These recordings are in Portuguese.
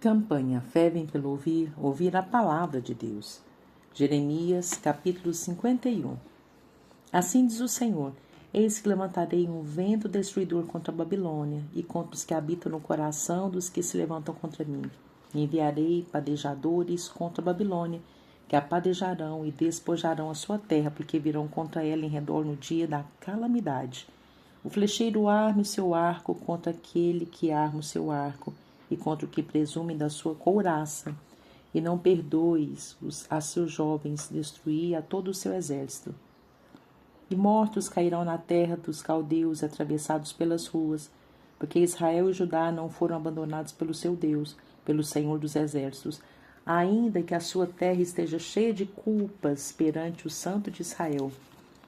Campanha Fé vem pelo ouvir, ouvir a palavra de Deus. Jeremias, capítulo 51. Assim diz o Senhor: eis que levantarei um vento destruidor contra a Babilônia e contra os que habitam no coração dos que se levantam contra mim. E enviarei padejadores contra a Babilônia, que a padejarão e despojarão a sua terra, porque virão contra ela em redor no dia da calamidade. O flecheiro arme o seu arco contra aquele que arma o seu arco, e contra o que presume da sua couraça, e não perdoes a seus jovens, destruir a todo o seu exército. E mortos cairão na terra dos caldeus, atravessados pelas ruas, porque Israel e Judá não foram abandonados pelo seu Deus, pelo Senhor dos exércitos, ainda que a sua terra esteja cheia de culpas perante o Santo de Israel.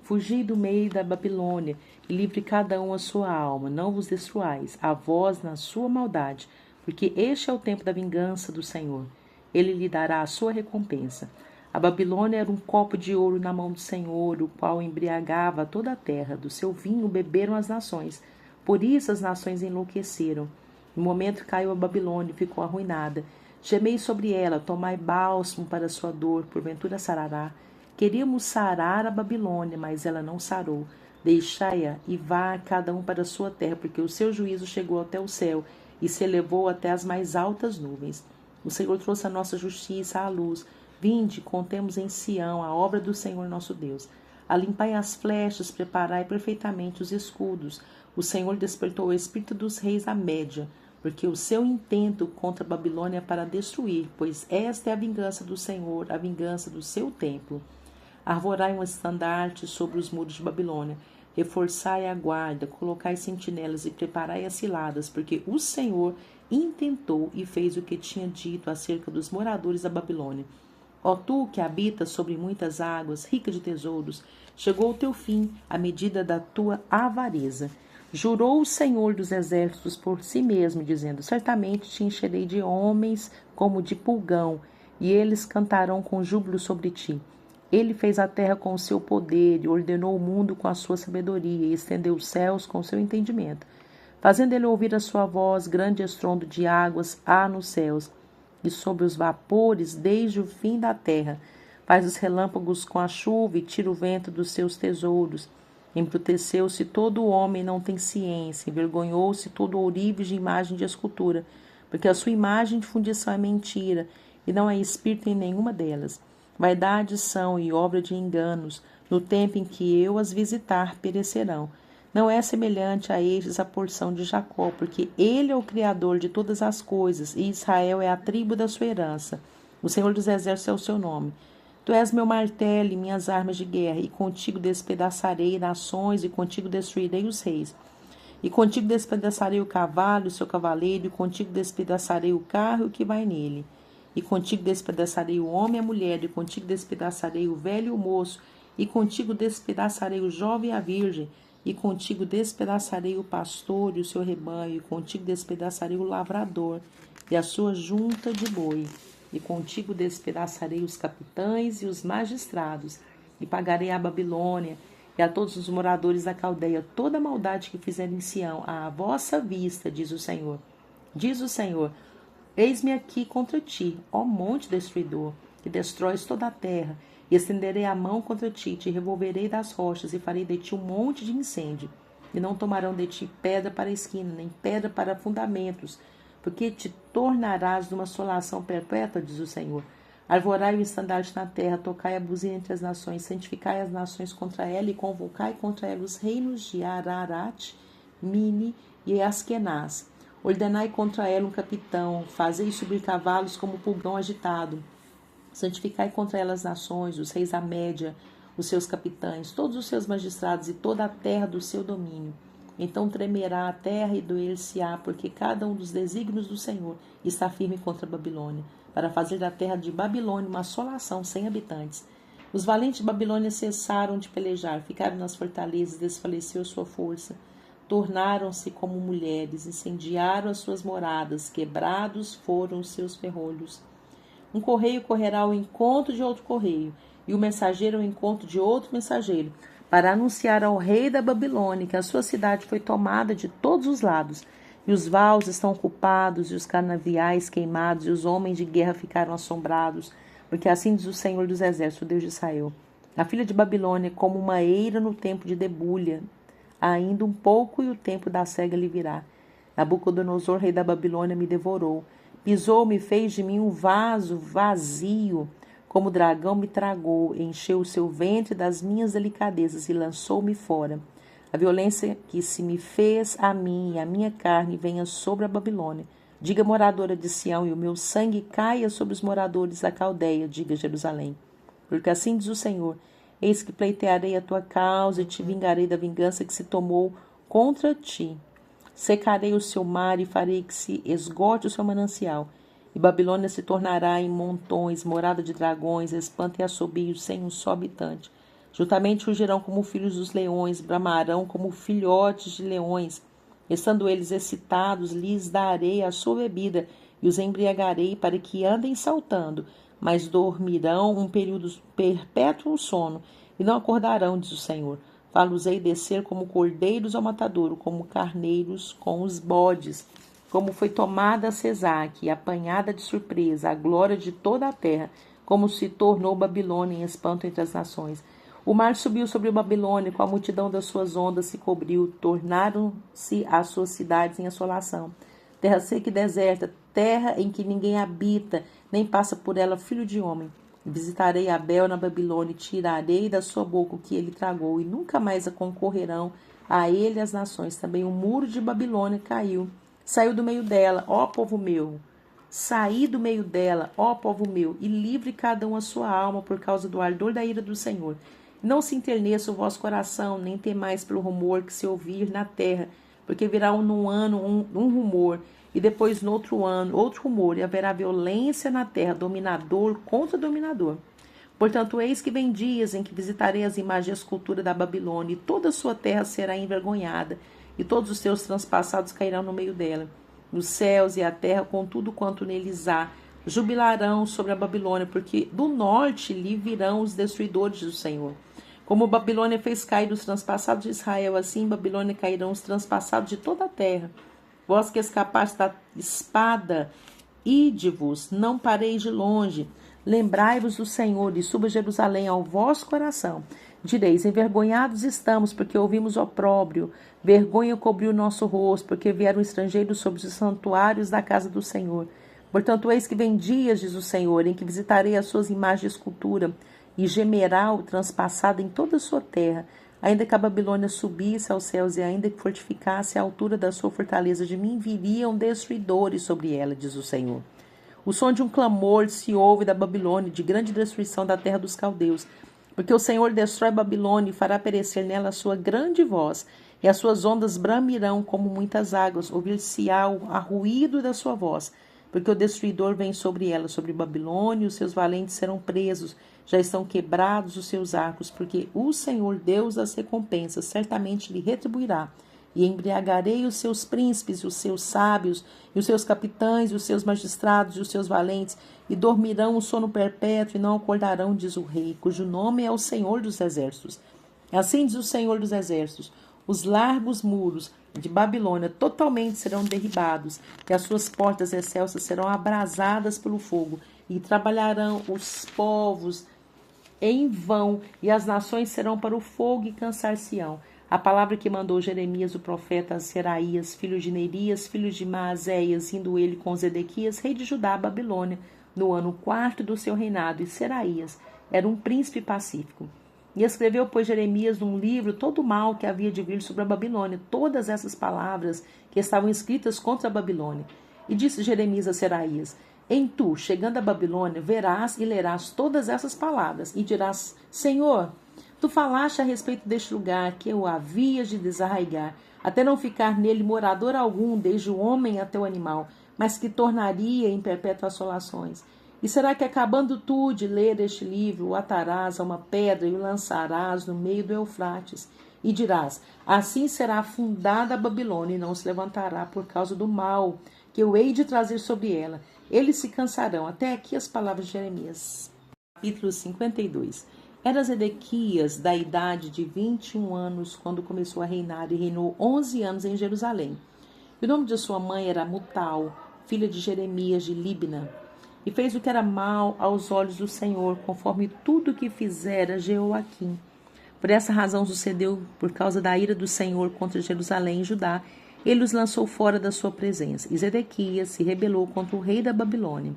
Fugi do meio da Babilônia, e livre cada um a sua alma, não vos destruais, a vós na sua maldade, porque este é o tempo da vingança do Senhor. Ele lhe dará a sua recompensa. A Babilônia era um copo de ouro na mão do Senhor, o qual embriagava toda a terra. Do seu vinho beberam as nações. Por isso as nações enlouqueceram. No momento caiu a Babilônia e ficou arruinada. Gemei sobre ela, tomai bálsamo para sua dor, porventura sarará. Queríamos sarar a Babilônia, mas ela não sarou. Deixai-a e vá cada um para a sua terra, porque o seu juízo chegou até o céu e se elevou até as mais altas nuvens. O Senhor trouxe a nossa justiça à luz. Vinde, contemos em Sião a obra do Senhor nosso Deus. Alimpai as flechas, preparai perfeitamente os escudos. O Senhor despertou o espírito dos reis da Média, porque o seu intento contra a Babilônia é para destruir, pois esta é a vingança do Senhor, a vingança do seu templo. Arvorai um estandarte sobre os muros de Babilônia. Reforçai a guarda, colocai sentinelas e preparai as ciladas, porque o Senhor intentou e fez o que tinha dito acerca dos moradores da Babilônia. Ó tu que habitas sobre muitas águas, rica de tesouros, chegou o teu fim, a medida da tua avareza. Jurou o Senhor dos exércitos por si mesmo, dizendo: certamente te encherei de homens como de pulgão, e eles cantarão com júbilo sobre ti. Ele fez a terra com o seu poder, e ordenou o mundo com a sua sabedoria, e estendeu os céus com o seu entendimento. Fazendo ele ouvir a sua voz, grande estrondo de águas há nos céus, e sobre os vapores desde o fim da terra. Faz os relâmpagos com a chuva, e tira o vento dos seus tesouros. Embruteceu-se todo o homem, não tem ciência, envergonhou-se todo o ourives de imagem de escultura, porque a sua imagem de fundição é mentira, e não é espírito em nenhuma delas. Vaidades são e obra de enganos, no tempo em que eu as visitar perecerão. Não é semelhante a estes a porção de Jacó, porque ele é o Criador de todas as coisas, e Israel é a tribo da sua herança. O Senhor dos exércitos é o seu nome. Tu és meu martelo e minhas armas de guerra, e contigo despedaçarei nações, e contigo destruirei os reis. E contigo despedaçarei o cavalo, o seu cavaleiro, e contigo despedaçarei o carro e o que vai nele. E contigo despedaçarei o homem e a mulher, e contigo despedaçarei o velho e o moço, e contigo despedaçarei o jovem e a virgem, e contigo despedaçarei o pastor e o seu rebanho, e contigo despedaçarei o lavrador e a sua junta de boi, e contigo despedaçarei os capitães e os magistrados, e pagarei à Babilônia e a todos os moradores da Caldeia toda a maldade que fizerem em Sião à vossa vista, diz o Senhor. Diz o Senhor: eis-me aqui contra ti, ó monte destruidor, que destróis toda a terra, e estenderei a mão contra ti, te revolverei das rochas, e farei de ti um monte de incêndio. E não tomarão de ti pedra para a esquina, nem pedra para fundamentos, porque te tornarás numa assolação perpétua, diz o Senhor. Arvorai o estandarte na terra, tocai a buzina entre as nações, santificai as nações contra ela, e convocai contra ela os reinos de Ararat, Mini e Askenaz. Ordenai contra ela um capitão, fazei subir cavalos como pulgão agitado. Santificai contra ela as nações, os reis da Média, os seus capitães, todos os seus magistrados e toda a terra do seu domínio. Então tremerá a terra e doer-se-á, porque cada um dos desígnios do Senhor está firme contra a Babilônia, para fazer da terra de Babilônia uma assolação sem habitantes. Os valentes de Babilônia cessaram de pelejar, ficaram nas fortalezas, desfaleceu sua força. Tornaram-se como mulheres, incendiaram as suas moradas, quebrados foram os seus ferrolhos. Um correio correrá ao encontro de outro correio, e o mensageiro ao encontro de outro mensageiro, para anunciar ao rei da Babilônia que a sua cidade foi tomada de todos os lados, e os vaus estão ocupados, e os canaviais queimados, e os homens de guerra ficaram assombrados, porque assim diz o Senhor dos Exércitos, o Deus de Israel. A filha de Babilônia é como uma eira no tempo de debulha, ainda um pouco e o tempo da cega lhe virá. Nabucodonosor, rei da Babilônia, me devorou, pisou-me e fez de mim um vaso vazio, como o dragão me tragou, encheu o seu ventre das minhas delicadezas e lançou-me fora. A violência que se me fez a mim e a minha carne venha sobre a Babilônia. Diga, moradora de Sião, e o meu sangue caia sobre os moradores da Caldeia, diga Jerusalém. Porque assim diz o Senhor, eis que pleitearei a tua causa e te vingarei da vingança que se tomou contra ti. Secarei o seu mar e farei que se esgote o seu manancial. E Babilônia se tornará em montões, morada de dragões, espanto e assobio, sem um só habitante. Juntamente rugirão como filhos dos leões, bramarão como filhotes de leões. Estando eles excitados, lhes darei a sua bebida e os embriagarei para que andem saltando, mas dormirão um período perpétuo sono e não acordarão, diz o Senhor. Fá-los-ei descer como cordeiros ao matadouro, como carneiros com os bodes. Como foi tomada a Cesaque e apanhada de surpresa a glória de toda a terra, como se tornou Babilônia em espanto entre as nações. O mar subiu sobre a Babilônia, com a multidão das suas ondas se cobriu, tornaram-se as suas cidades em assolação. Terra seca e deserta, terra em que ninguém habita, nem passa por ela filho de homem. Visitarei Abel na Babilônia e tirarei da sua boca o que ele tragou, e nunca mais concorrerão a ele as nações. Também o muro de Babilônia caiu. Saiu do meio dela, ó povo meu. Saí do meio dela, ó povo meu, e livre cada um a sua alma por causa do ardor da ira do Senhor. Não se enterneça o vosso coração, nem temais pelo rumor que se ouvir na terra, porque virá num ano um rumor, e depois no outro ano outro rumor, e haverá violência na terra, dominador contra dominador. Portanto, eis que vem dias em que visitarei as imagens e a escultura da Babilônia, e toda a sua terra será envergonhada, e todos os seus transpassados cairão no meio dela. Os céus e a terra, com tudo quanto neles há, jubilarão sobre a Babilônia, porque do norte lhe virão os destruidores do Senhor. Como Babilônia fez cair os transpassados de Israel, assim em Babilônia cairão os transpassados de toda a terra. Vós que escapaste da espada, ide-vos, não pareis de longe. Lembrai-vos do Senhor e suba Jerusalém ao vosso coração. Direis, envergonhados estamos, porque ouvimos opróbrio. Vergonha cobriu o nosso rosto, porque vieram estrangeiros sobre os santuários da casa do Senhor. Portanto, eis que vem dias, diz o Senhor, em que visitarei as suas imagens de escultura, e gemerá o transpassado em toda a sua terra. Ainda que a Babilônia subisse aos céus e ainda que fortificasse a altura da sua fortaleza, de mim viriam destruidores sobre ela, diz o Senhor. O som de um clamor se ouve da Babilônia, de grande destruição da terra dos caldeus, porque o Senhor destrói Babilônia e fará perecer nela a sua grande voz, e as suas ondas bramirão como muitas águas, ouvir-se-á o ruído da sua voz, porque o destruidor vem sobre ela, sobre Babilônia, e os seus valentes serão presos, já estão quebrados os seus arcos, porque o Senhor, Deus das recompensas, certamente lhe retribuirá, e embriagarei os seus príncipes, os seus sábios, e os seus capitães, e os seus magistrados, e os seus valentes, e dormirão o sono perpétuo, e não acordarão, diz o rei, cujo nome é o Senhor dos Exércitos. Assim diz o Senhor dos Exércitos, os largos muros de Babilônia totalmente serão derribados, e as suas portas excelsas serão abrasadas pelo fogo, e trabalharão os povos em vão, e as nações serão para o fogo e cansar-se-ão. A palavra que mandou Jeremias, o profeta, a Seraías, filho de Neirias, filho de Maazéias, indo ele com Zedequias, rei de Judá, a Babilônia, no ano 4º do seu reinado, e Seraías era um príncipe pacífico. E escreveu, pois, Jeremias num livro todo o mal que havia de vir sobre a Babilônia, todas essas palavras que estavam escritas contra a Babilônia. E disse Jeremias a Seraías, em tu, chegando a Babilônia, verás e lerás todas essas palavras, e dirás, Senhor, tu falaste a respeito deste lugar, que eu havias de desarraigar, até não ficar nele morador algum, desde o homem até o animal, mas que tornaria em perpétuas assolações. E será que, acabando tu de ler este livro, o atarás a uma pedra e o lançarás no meio do Eufrates? E dirás, assim será afundada a Babilônia, e não se levantará por causa do mal que eu hei de trazer sobre ela. Eles se cansarão. Até aqui as palavras de Jeremias. Capítulo 52. Era Zedequias da idade de 21 anos quando começou a reinar, e reinou 11 anos em Jerusalém. O nome de sua mãe era Mutal, filha de Jeremias de Libna. E fez o que era mal aos olhos do Senhor, conforme tudo que fizera Jeoaquim. Por essa razão sucedeu, por causa da ira do Senhor contra Jerusalém e Judá, ele os lançou fora da sua presença. E Zedequias se rebelou contra o rei da Babilônia.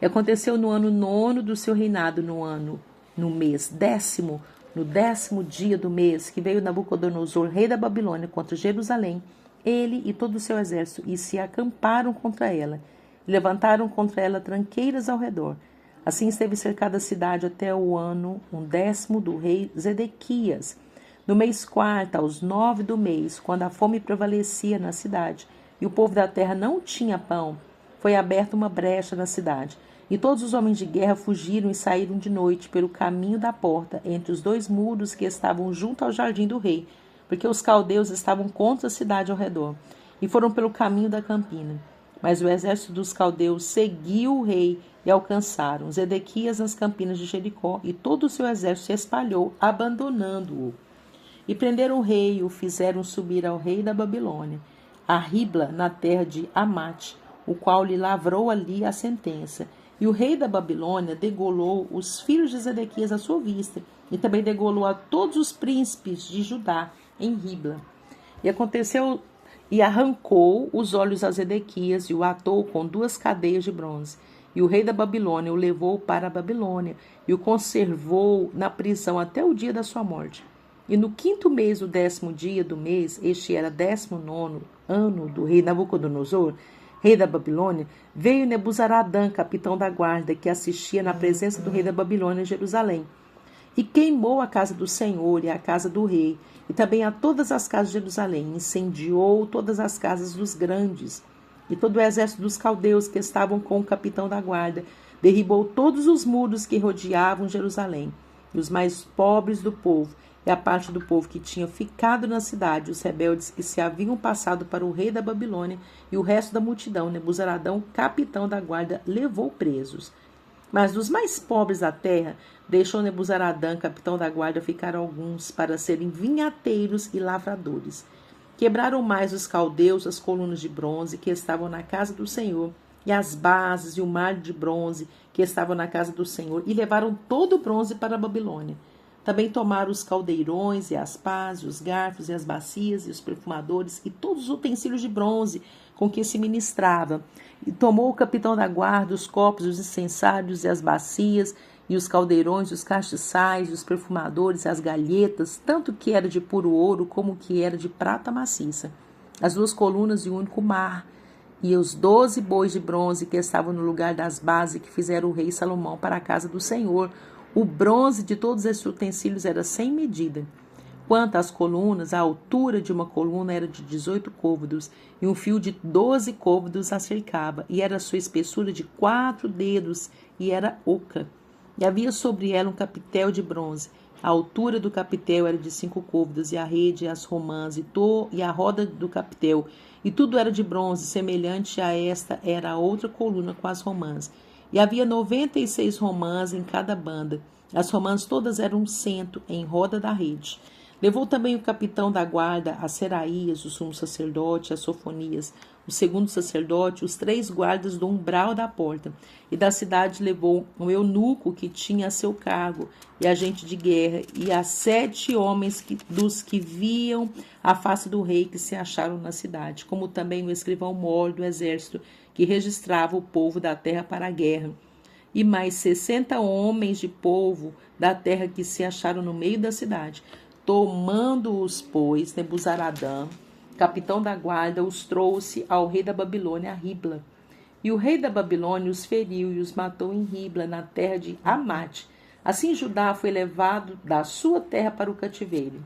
E aconteceu no ano 9º do seu reinado, no mês 10º, no 10º dia do mês, que veio Nabucodonosor, rei da Babilônia, contra Jerusalém, ele e todo o seu exército, e se acamparam contra ela, e levantaram contra ela tranqueiras ao redor. Assim esteve cercada a cidade até o ano 10º do rei Zedequias. No mês 4º, aos 9 do mês, quando a fome prevalecia na cidade, e o povo da terra não tinha pão, foi aberta uma brecha na cidade. E todos os homens de guerra fugiram e saíram de noite pelo caminho da porta, entre os 2 muros que estavam junto ao jardim do rei, porque os caldeus estavam contra a cidade ao redor, e foram pelo caminho da campina. Mas o exército dos caldeus seguiu o rei e alcançaram Zedequias nas campinas de Jericó, e todo o seu exército se espalhou, abandonando-o. E prenderam o rei e o fizeram subir ao rei da Babilônia, a Ribla, na terra de Amate, o qual lhe lavrou ali a sentença. E o rei da Babilônia degolou os filhos de Zedequias à sua vista, e também degolou a todos os príncipes de Judá em Ribla. E aconteceu, e arrancou os olhos a Zedequias e o atou com 2 cadeias de bronze. E o rei da Babilônia o levou para a Babilônia e o conservou na prisão até o dia da sua morte. E no 5º mês, o 10º dia do mês, este era 19º ano do rei Nabucodonosor, rei da Babilônia, veio Nebuzaradã, capitão da guarda, que assistia na presença do rei da Babilônia em Jerusalém, e queimou a casa do Senhor e a casa do rei, e também a todas as casas de Jerusalém, incendiou todas as casas dos grandes, e todo o exército dos caldeus que estavam com o capitão da guarda, derribou todos os muros que rodeavam Jerusalém, e os mais pobres do povo, e a parte do povo que tinha ficado na cidade, os rebeldes que se haviam passado para o rei da Babilônia, e o resto da multidão, Nebuzaradão, capitão da guarda, levou presos. Mas dos mais pobres da terra, deixou Nebuzaradã, capitão da guarda, ficar alguns para serem vinhateiros e lavradores. Quebraram mais os caldeus as colunas de bronze que estavam na casa do Senhor, e as bases e o mar de bronze que estavam na casa do Senhor, e levaram todo o bronze para a Babilônia. Também tomaram os caldeirões e as pás, e os garfos e as bacias e os perfumadores e todos os utensílios de bronze com que se ministrava. E tomou o capitão da guarda os copos, os incensários e as bacias e os caldeirões, os castiçais, os perfumadores, as galhetas, tanto que era de puro ouro como que era de prata maciça, as 2 colunas e o único mar, e os 12 bois de bronze que estavam no lugar das bases que fizeram o rei Salomão para a casa do Senhor. O bronze de todos esses utensílios era sem medida. Quanto às colunas, a altura de uma coluna era de 18 côvados, e um fio de 12 côvados a cercava, e era a sua espessura de 4 dedos, e era oca. E havia sobre ela um capitel de bronze. A altura do capitel era de 5 côvados, e a rede, e as romãs, e a roda do capitel, e tudo era de bronze, semelhante a esta era a outra coluna com as romãs. E havia 96 romãs em cada banda. As romãs todas eram 100 em roda da rede. Levou também o capitão da guarda a Seraías, o sumo sacerdote, a Sofonias, o segundo sacerdote, os 3 guardas do umbral da porta. E da cidade levou um eunuco que tinha a seu cargo, e agente de guerra, e a 7 homens dos que viam a face do rei que se acharam na cidade, como também o escrivão-mor do exército, que registrava o povo da terra para a guerra, e mais 60 homens de povo da terra que se acharam no meio da cidade. Tomando-os, pois, Nebuzaradã, capitão da guarda, os trouxe ao rei da Babilônia, a Ribla. E o rei da Babilônia os feriu e os matou em Ribla, na terra de Amate. Assim Judá foi levado da sua terra para o cativeiro.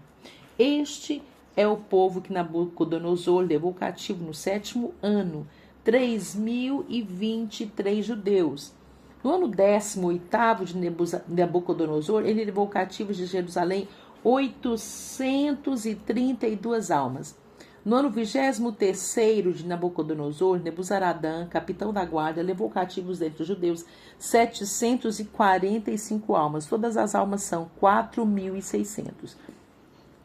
Este é o povo que Nabucodonosor levou cativo no 7º ano, 3.023 judeus. No ano 18º de Nabucodonosor, ele levou cativos de Jerusalém 832 almas. No ano 23º de Nabucodonosor, Nebuzaradã, capitão da guarda, levou cativos dentre os judeus 745 almas. Todas as almas são 4.600.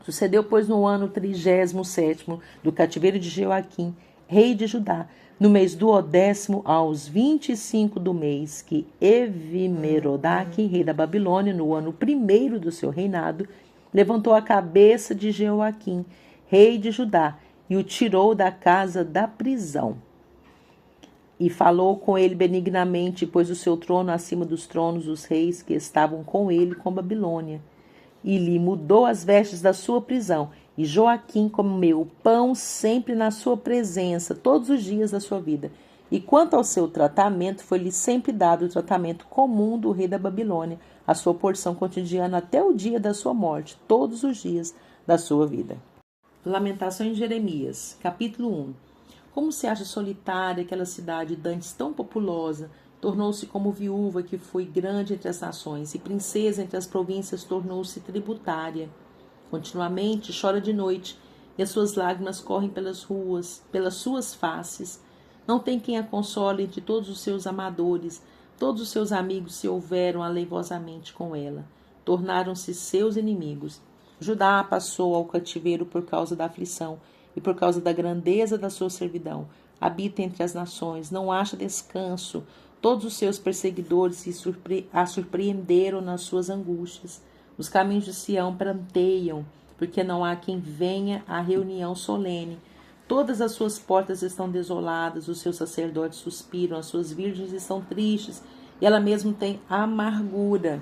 Sucedeu, pois, no ano 37º do cativeiro de Jeoaquim, rei de Judá, no mês 10º, aos 25 do mês, que Evimerodaque, rei da Babilônia, no ano 1º do seu reinado, levantou a cabeça de Jeoaquim, rei de Judá, e o tirou da casa da prisão. E falou com ele benignamente, pôs o seu trono acima dos tronos dos reis que estavam com ele com Babilônia. E lhe mudou as vestes da sua prisão. E Joaquim comeu o pão sempre na sua presença, todos os dias da sua vida. E quanto ao seu tratamento, foi-lhe sempre dado o tratamento comum do rei da Babilônia, a sua porção cotidiana até o dia da sua morte, todos os dias da sua vida. Lamentações de Jeremias, capítulo 1. Como se acha solitária aquela cidade dantes tão populosa, tornou-se como viúva que foi grande entre as nações, e princesa entre as províncias tornou-se tributária. Continuamente chora de noite, e as suas lágrimas correm pelas ruas, pelas suas faces. Não tem quem a console entre todos os seus amadores, todos os seus amigos se houveram aleivosamente com ela. Tornaram-se seus inimigos. Judá passou ao cativeiro por causa da aflição e por causa da grandeza da sua servidão. Habita entre as nações, não acha descanso. Todos os seus perseguidores a surpreenderam nas suas angústias. Os caminhos de Sião pranteiam, porque não há quem venha à reunião solene. Todas as suas portas estão desoladas, os seus sacerdotes suspiram, as suas virgens estão tristes, e ela mesma tem amargura.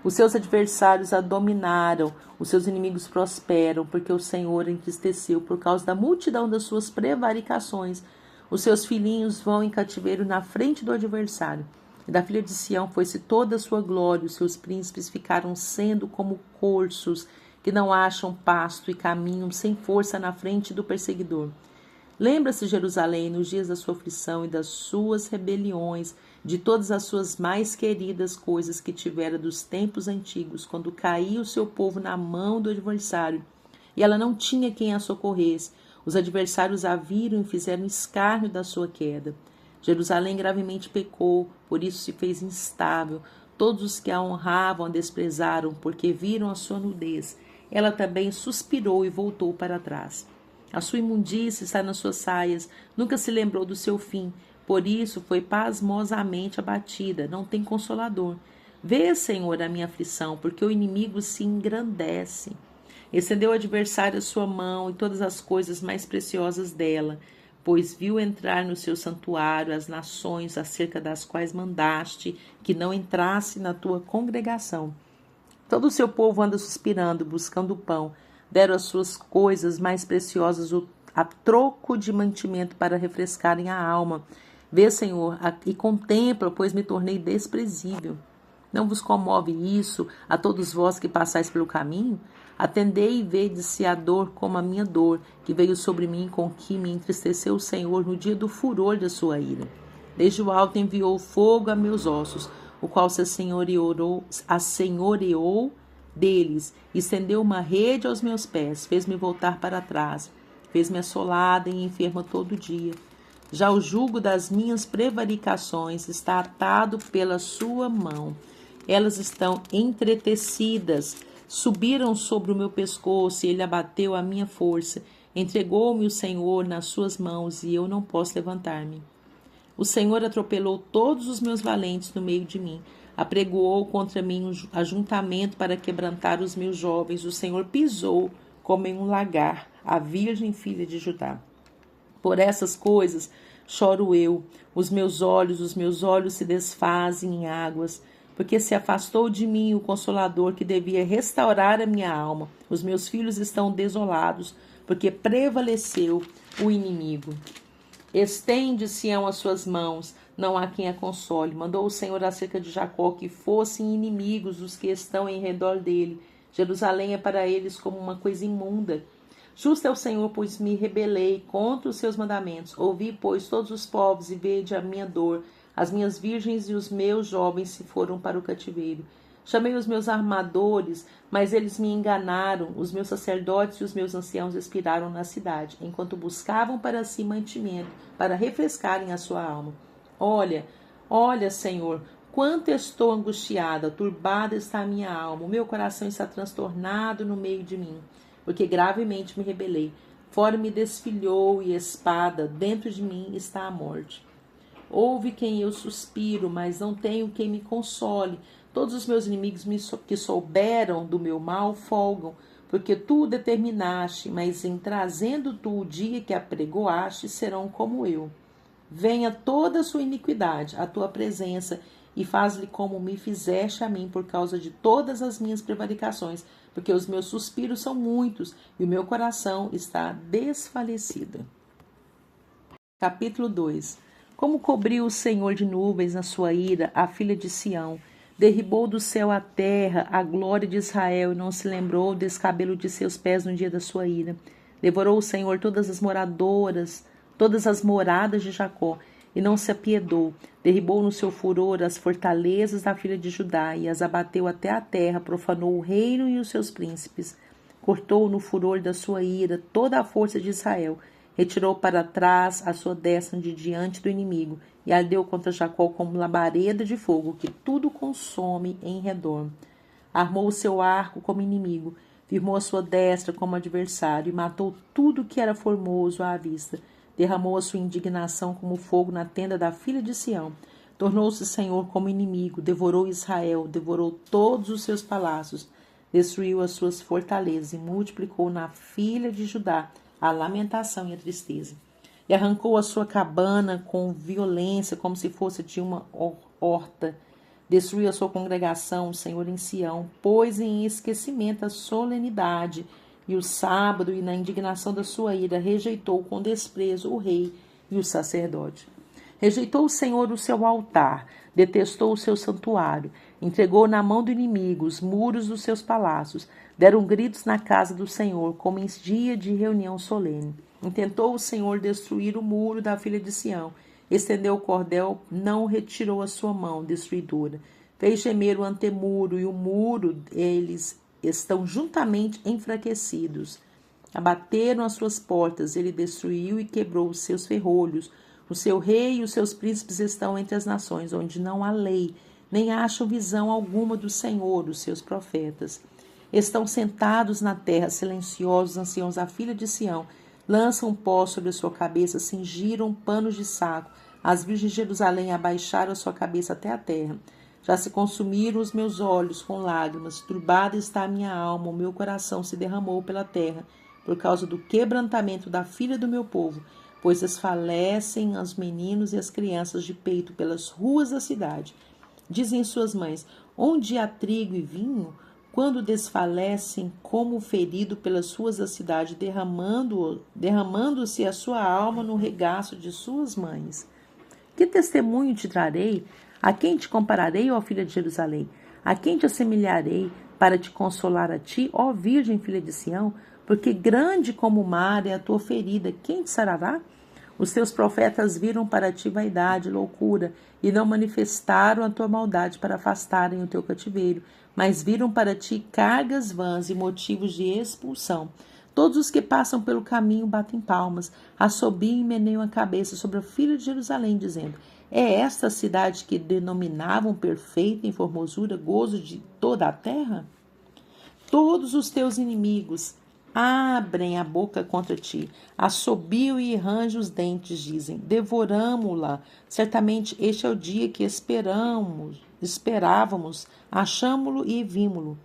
Os seus adversários a dominaram, os seus inimigos prosperam, porque o Senhor a entristeceu por causa da multidão das suas prevaricações. Os seus filhinhos vão em cativeiro na frente do adversário. E da filha de Sião foi-se toda a sua glória, os seus príncipes ficaram sendo como corços, que não acham pasto e caminham sem força na frente do perseguidor. Lembra-se Jerusalém nos dias da sua aflição e das suas rebeliões, de todas as suas mais queridas coisas que tivera dos tempos antigos, quando caía o seu povo na mão do adversário, e ela não tinha quem a socorresse. Os adversários a viram e fizeram escárnio da sua queda. Jerusalém gravemente pecou, por isso se fez instável. Todos os que a honravam a desprezaram, porque viram a sua nudez. Ela também suspirou e voltou para trás. A sua imundície está nas suas saias, nunca se lembrou do seu fim. Por isso foi pasmosamente abatida, não tem consolador. Vê, Senhor, a minha aflição, porque o inimigo se engrandece. Estendeu o adversário a sua mão e todas as coisas mais preciosas dela, pois viu entrar no seu santuário as nações acerca das quais mandaste que não entrasse na tua congregação. Todo o seu povo anda suspirando, buscando pão. Deram as suas coisas mais preciosas a troco de mantimento para refrescarem a alma. Vê, Senhor, e contempla, pois me tornei desprezível. Não vos comove isso a todos vós que passais pelo caminho? Atendei e vede-se a dor como a minha dor, que veio sobre mim, com que me entristeceu o Senhor no dia do furor da sua ira. Desde o alto enviou fogo a meus ossos, o qual se assenhoreou deles, estendeu uma rede aos meus pés, fez-me voltar para trás, fez-me assolada e enferma todo dia. Já o jugo das minhas prevaricações está atado pela sua mão. Elas estão entretecidas, subiram sobre o meu pescoço e ele abateu a minha força. Entregou-me o Senhor nas suas mãos e eu não posso levantar-me. O Senhor atropelou todos os meus valentes no meio de mim. Apregoou contra mim um ajuntamento para quebrantar os meus jovens. O Senhor pisou como em um lagar a virgem filha de Judá. Por essas coisas choro eu. Os meus olhos se desfazem em águas, porque se afastou de mim o Consolador que devia restaurar a minha alma. Os meus filhos estão desolados, porque prevaleceu o inimigo. Estende Sião as suas mãos, não há quem a console. Mandou o Senhor acerca de Jacó que fossem inimigos os que estão em redor dele. Jerusalém é para eles como uma coisa imunda. Justo é o Senhor, pois me rebelei contra os seus mandamentos. Ouvi, pois, todos os povos e vede a minha dor. As minhas virgens e os meus jovens se foram para o cativeiro. Chamei os meus armadores, mas eles me enganaram. Os meus sacerdotes e os meus anciãos expiraram na cidade, enquanto buscavam para si mantimento, para refrescarem a sua alma. Olha, Senhor, quanto estou angustiada, turbada está a minha alma. O meu coração está transtornado no meio de mim, porque gravemente me rebelei. Fora me desfilhou e espada, dentro de mim está a morte. Ouve quem eu suspiro, mas não tenho quem me console. Todos os meus inimigos que souberam do meu mal folgam, porque tu o determinaste, mas em trazendo tu o dia que apregoaste, serão como eu. Venha toda a sua iniquidade à tua presença, e faz-lhe como me fizeste a mim por causa de todas as minhas prevaricações, porque os meus suspiros são muitos, e o meu coração está desfalecido. Capítulo 2. Como cobriu o Senhor de nuvens na sua ira a filha de Sião, derribou do céu à terra a glória de Israel, e não se lembrou do descabelo de seus pés no dia da sua ira. Devorou o Senhor todas as moradas de Jacó, e não se apiedou. Derribou no seu furor as fortalezas da filha de Judá, e as abateu até a terra, profanou o reino e os seus príncipes. Cortou no furor da sua ira toda a força de Israel, retirou para trás a sua destra de diante do inimigo, e ardeu contra Jacó como labareda de fogo, que tudo consome em redor. Armou o seu arco como inimigo, firmou a sua destra como adversário, e matou tudo que era formoso à vista. Derramou a sua indignação como fogo na tenda da filha de Sião. Tornou-se Senhor como inimigo, devorou Israel, devorou todos os seus palácios, destruiu as suas fortalezas e multiplicou na filha de Judá a lamentação e a tristeza. E arrancou a sua cabana com violência, como se fosse de uma horta. Destruiu a sua congregação, o Senhor em Sião, pôs em esquecimento a solenidade e o sábado, e na indignação da sua ira rejeitou com desprezo o rei e o sacerdote. Rejeitou o Senhor o seu altar, detestou o seu santuário, entregou na mão do inimigo os muros dos seus palácios. Deram gritos na casa do Senhor, como em dia de reunião solene. Intentou o Senhor destruir o muro da filha de Sião. Estendeu o cordel, não retirou a sua mão destruidora. Fez gemer o antemuro e o muro, eles estão juntamente enfraquecidos. Abateram as suas portas, ele destruiu e quebrou os seus ferrolhos. O seu rei e os seus príncipes estão entre as nações, onde não há lei, nem acham visão alguma do Senhor, os seus profetas. Estão sentados na terra, silenciosos, anciãos da filha de Sião, lançam pó sobre a sua cabeça, cingiram panos de saco. As virgens de Jerusalém abaixaram a sua cabeça até a terra. Já se consumiram os meus olhos com lágrimas, turbada está a minha alma, o meu coração se derramou pela terra, por causa do quebrantamento da filha do meu povo, pois desfalecem os meninos e as crianças de peito pelas ruas da cidade. Dizem suas mães, onde há trigo e vinho? Quando desfalecem como ferido pelas ruas da cidade, derramando-se a sua alma no regaço de suas mães. Que testemunho te trarei? A quem te compararei, ó filha de Jerusalém? A quem te assemelharei para te consolar a ti, ó virgem filha de Sião? Porque grande como o mar é a tua ferida, quem te sarará? Os teus profetas viram para ti vaidade, loucura, e não manifestaram a tua maldade para afastarem o teu cativeiro, mas viram para ti cargas vãs e motivos de expulsão. Todos os que passam pelo caminho batem palmas, assobiam e meneiam a cabeça sobre a filha de Jerusalém, dizendo, é esta a cidade que denominavam perfeita em formosura, gozo de toda a terra? Todos os teus inimigos abrem a boca contra ti, assobiam e rangem os dentes, dizem, devoramo-la. Certamente este é o dia que esperávamos, achámo-lo e vimo-lo.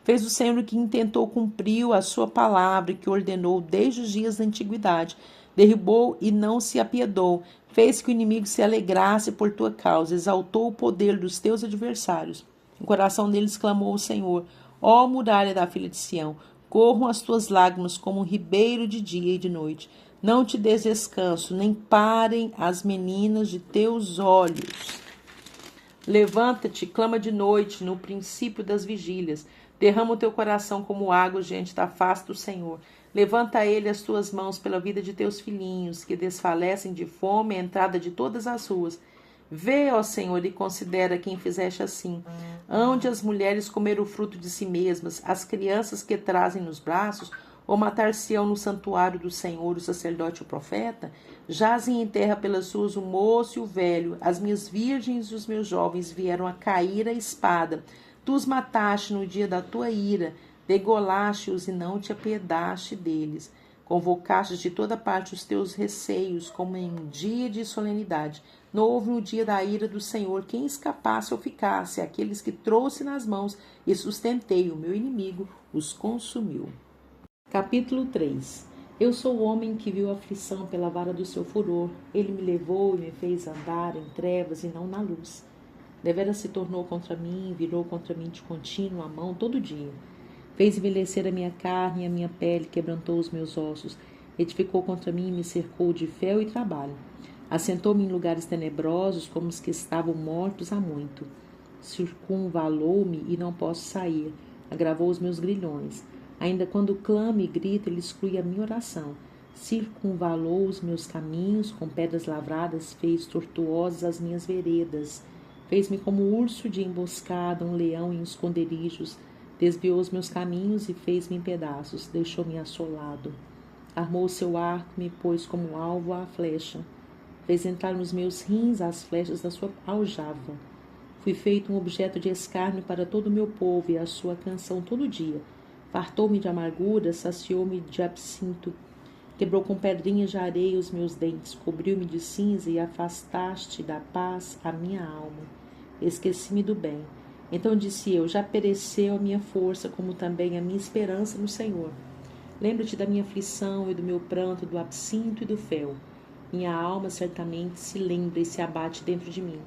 Fez o Senhor que intentou, cumpriu a sua palavra e que ordenou desde os dias da antiguidade. Derribou e não se apiedou. Fez que o inimigo se alegrasse por tua causa. Exaltou o poder dos teus adversários. O coração deles clamou ao Senhor. Ó muralha da filha de Sião, corram as tuas lágrimas como um ribeiro de dia e de noite. Não te des descanso, nem parem as meninas de teus olhos. Levanta-te, clama de noite, no princípio das vigílias. Derrama o teu coração como água diante da face do Senhor. Levanta a ele as tuas mãos pela vida de teus filhinhos, que desfalecem de fome à entrada de todas as ruas. Vê, ó Senhor, e considera quem fizeste assim. Hão de as mulheres comer o fruto de si mesmas, as crianças que trazem nos braços, ou matar-se-ão no santuário do Senhor o sacerdote e o profeta? Jazem em terra pelas ruas o moço e o velho, as minhas virgens e os meus jovens vieram a cair à espada. Tu os mataste no dia da tua ira, degolaste-os e não te apiedaste deles. Convocaste de toda parte os teus receios, como em dia de solenidade. Não houve no dia da ira do Senhor quem escapasse ou ficasse. Aqueles que trouxe nas mãos e sustentei, o meu inimigo os consumiu. Capítulo 3. Eu sou o homem que viu a aflição pela vara do seu furor. Ele me levou e me fez andar em trevas e não na luz. Deveras se tornou contra mim, virou contra mim de contínuo a mão todo dia. Fez envelhecer a minha carne e a minha pele, quebrantou os meus ossos. Edificou contra mim e me cercou de fel e trabalho. Assentou-me em lugares tenebrosos, como os que estavam mortos há muito. Circunvalou-me e não posso sair. Agravou os meus grilhões. Ainda quando clamo e grito, ele exclui a minha oração. Circunvalou os meus caminhos, com pedras lavradas, fez tortuosas as minhas veredas. Fez-me como urso de emboscada, um leão em esconderijos. Desviou os meus caminhos e fez-me em pedaços, deixou-me assolado. Armou o seu arco, me pôs como alvo à flecha. Fez entrar nos meus rins as flechas da sua aljava. Fui feito um objeto de escárnio para todo o meu povo e a sua canção todo dia. Fartou-me de amargura, saciou-me de absinto. Quebrou com pedrinhas de areia os meus dentes, cobriu-me de cinza e afastaste da paz a minha alma. Esqueci-me do bem. Então disse eu, já pereceu a minha força, como também a minha esperança no Senhor. Lembra-te da minha aflição e do meu pranto, do absinto e do fel. Minha alma certamente se lembra e se abate dentro de mim.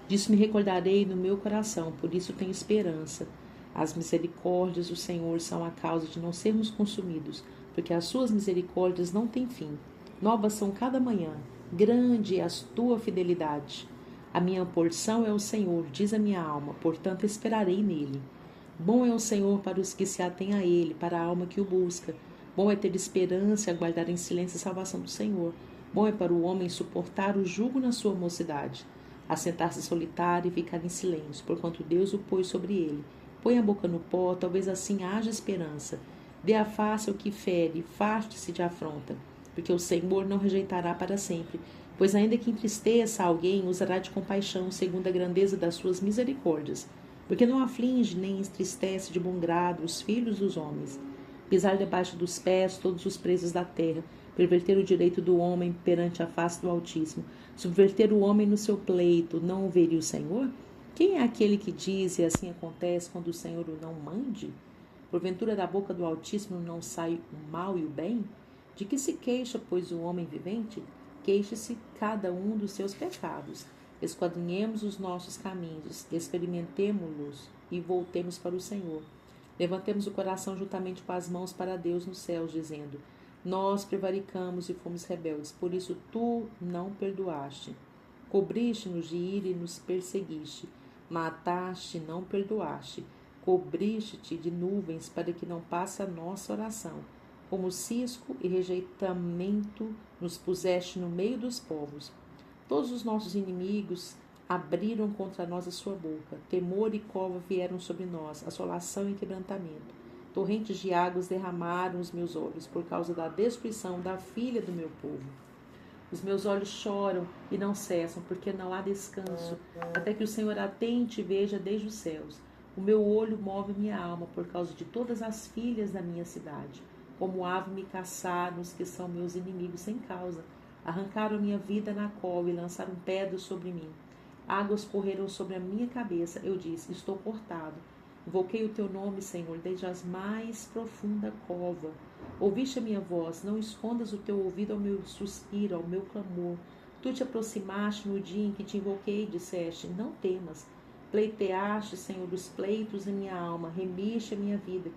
Disso me recordarei no meu coração, por isso tenho esperança. As misericórdias do Senhor são a causa de não sermos consumidos, porque as suas misericórdias não têm fim. Novas são cada manhã, grande é a tua fidelidade. A minha porção é o Senhor, diz a minha alma, portanto esperarei nele. Bom é o Senhor para os que se atêm a ele, para a alma que o busca. Bom é ter esperança e aguardar em silêncio a salvação do Senhor. Bom é para o homem suportar o jugo na sua mocidade, assentar-se solitário e ficar em silêncio, porquanto Deus o pôs sobre ele. Põe a boca no pó, talvez assim haja esperança. Dê a face ao que fere, faste-se de afronta, porque o Senhor não rejeitará para sempre. Pois ainda que entristeça alguém, usará de compaixão, segundo a grandeza das suas misericórdias. Porque não aflige nem entristece de bom grado os filhos dos homens. Pisar debaixo dos pés todos os presos da terra, perverter o direito do homem perante a face do Altíssimo, subverter o homem no seu pleito, não o veria o Senhor? Quem é aquele que diz, e assim acontece, quando o Senhor o não mande? Porventura da boca do Altíssimo não sai o mal e o bem? De que se queixa, pois, o homem vivente? Queixe-se cada um dos seus pecados. Esquadrinhemos os nossos caminhos, experimentemo-los e voltemos para o Senhor. Levantemos o coração juntamente com as mãos para Deus nos céus, dizendo: nós prevaricamos e fomos rebeldes, por isso tu não perdoaste. Cobriste-nos de ira e nos perseguiste. Mataste, não perdoaste. Cobriste-te de nuvens para que não passe a nossa oração. Como cisco e rejeitamento nos puseste no meio dos povos. Todos os nossos inimigos abriram contra nós a sua boca. Temor e cova vieram sobre nós, assolação e quebrantamento. Torrentes de águas derramaram os meus olhos, por causa da destruição da filha do meu povo. Os meus olhos choram e não cessam, porque não há descanso, até que o Senhor atente e veja desde os céus. O meu olho move minha alma, por causa de todas as filhas da minha cidade. Como ave me caçaram os que são meus inimigos sem causa. Arrancaram minha vida na cova e lançaram pedras sobre mim. Águas correram sobre a minha cabeça. Eu disse: estou cortado. Invoquei o teu nome, Senhor, desde as mais profunda cova. Ouviste a minha voz, não escondas o teu ouvido ao meu suspiro, ao meu clamor. Tu te aproximaste no dia em que te invoquei e disseste: não temas. Pleiteaste, Senhor, os pleitos em minha alma, remiste a minha vida.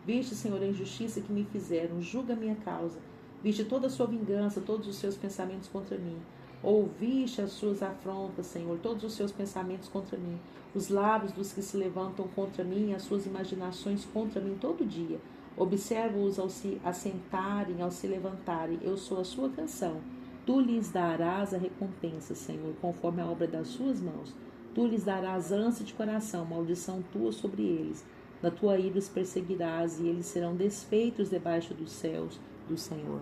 Viste, Senhor, a injustiça que me fizeram, julga a minha causa. Viste toda a sua vingança, todos os seus pensamentos contra mim. Ouviste as suas afrontas, Senhor, todos os seus pensamentos contra mim. Os lábios dos que se levantam contra mim, as suas imaginações contra mim todo dia. Observa-os ao se assentarem, ao se levantarem. Eu sou a sua canção. Tu lhes darás a recompensa, Senhor, conforme a obra das suas mãos. Tu lhes darás ânsia de coração, maldição tua sobre eles. Na tua ira os perseguirás, e eles serão desfeitos debaixo dos céus do Senhor.